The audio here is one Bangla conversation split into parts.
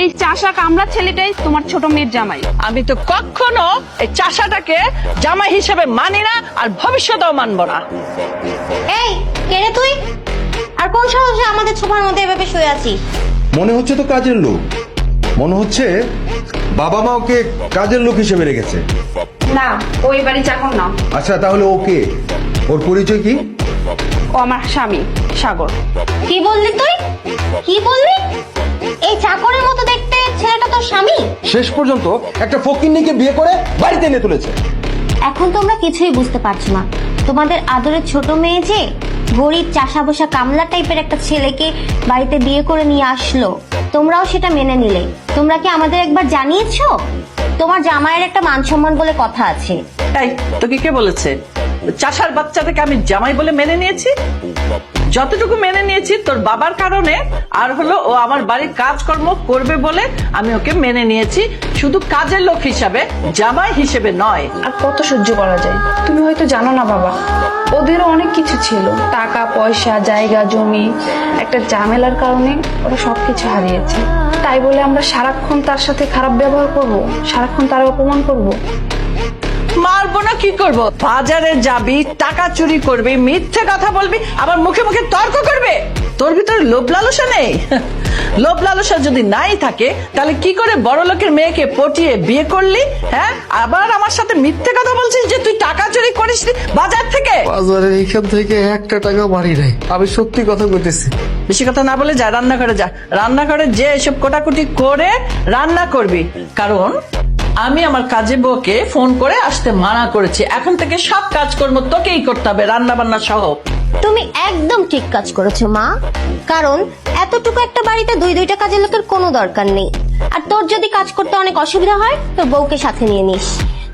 এই চাষা কামলা ছেলেটাই তোমার ছোট মেয়ের জামাই। আমি তো কখনো এই চাষাটাকে জামাই হিসেবে মানি না, আর ভবিষ্যতেও মানবো না। এই কে রে তুই? আর কোন সাহসে আমাদের সোফার মধ্যে এভাবে শুয়ে আছিস? মনে হচ্ছে তো কাজের লোক, মনে হচ্ছে বাবা মা ওকে কাজের লোক হিসেবে রেখেছে। না, ওই বাড়ি চাকর না। আচ্ছা তাহলে ওকে, ওর পরিচয় কি? ও আমার স্বামী সাগর। কি বললি তুই? কি বললি? এই চাকরের মতো দেখতে ছেলেটা তোর স্বামী? শেষ পর্যন্ত একটা ফকিন্নিকে বিয়ে করে বাড়িতে এনে তুলেছে। এখন তোমরা কিছুই বুঝতে পারছো না। তোমাদের আদরের ছোট মেয়ে যে গরিব চাষা বসা কামলা টাইপের একটা ছেলেকে বাড়িতে বিয়ে করে নিয়ে আসলো, তোমরাও সেটা মেনে নিলে। তোমরা কি আমাদের একবার জানিয়েছো? তোমার জামাইয়ের একটা মান সম্মান বলে কথা আছে। এই তোকে কে বলেছে চাষার বাচ্চাটাকে আমি জামাই বলে মেনে নিয়েছি? যতটুকু মেনে নিয়েছি তোর বাবার কারণে, আর হলো ও আমার বাড়ির কাজকর্ম করবে বলে আমি ওকে মেনে নিয়েছি, শুধু কাজের লোক হিসাবে, জামাই হিসেবে নয়। আর কত সহ্য করা যায়? তুমি হয়তো জানো না বাবা, ওদেরও অনেক কিছু ছিল, টাকা পয়সা, জায়গা জমি। একটা ঝামেলার কারণে ওরা সবকিছু হারিয়েছে। তাই বলে আমরা সারাক্ষণ তার সাথে খারাপ ব্যবহার করব, সারাক্ষণ তার অপমান করব? মারবো না কি করবো? বাজারে যাবি, টাকা চুরি করবি, মিথ্যে কথা বলবি, আবার মুখে মুখে তর্ক করবে। তোর ভিতরে লোভ লালসা নেই? লোভ লালসা যদি নাই থাকে তাহলে কি করে বড় লোকের মেয়েকে পটিয়ে বিয়ে করলি? হ্যাঁ, আবার আমার সাথে মিথ্যে কথা বলছিস যে তুই টাকা চুরি করিস বাজার থেকে। বাজারের এইখান থেকে একটা টাকা বাড়ি নাই, আমি সত্যি কথা বলতেছি। বেশি কথা না বলে যা রান্নাঘরে যা, রান্নাঘরে যে এসব কোটাকুটি করে রান্না করবি। কারণ আমি আমার কাজে বউকে ফোন করে আসতে মানা করেছি। এখন থেকে সব কাজকর্ম তোকেই করতে হবে, রান্না বান্না সহ। তুমি একদম ঠিক কাজ করেছো মা, কারণ এতটুকু একটা বাড়িতে দুইটা কাজের লোকের কোনো দরকার নেই। আর তোর যদি কাজ করতে অনেক অসুবিধা হয় তোর বউকে সাথে নিয়ে নিস,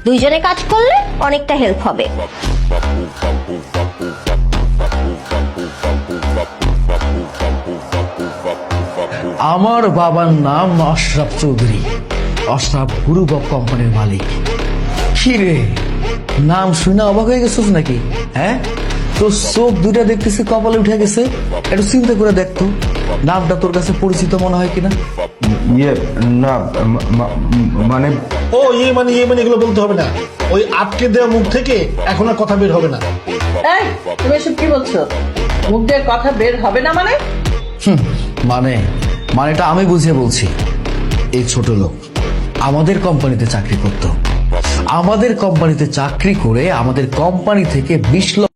দুইজনে কাজ করলে অনেকটা হেল্প হবে। আমার বাবার নাম আশরাফ চৌধুরী, আশরাফ গ্রুপ অফ কোম্পানির মালিক। কি রে, নাম শুনে অবাক হয়ে গেছিস নাকি? হ্যাঁ, তোর চোখ দুটা দেখতেছি কপালে উঠে গেছে। একটু চিন্তা করে দেখতো নামটা তোর কাছে পরিচিত মনে হয় কিনা। ইয়ে না, মানে ও ইয়ে মানে এগুলো বলতে হবে না। ওই আটকে দেওয়া মুখ থেকে এখন আর কথা বের হবে না। এই তুমি এসব কি বলছো? মুখ দিয়ে কথা বের হবে না মানে? মানেটা আমি বুঝিয়ে বলছি। এই ছোট লোক আমাদের কোম্পানিতে চাকরি করত, আমাদের কোম্পানিতে চাকরি করে আমাদের কোম্পানি থেকে 20 লক্ষ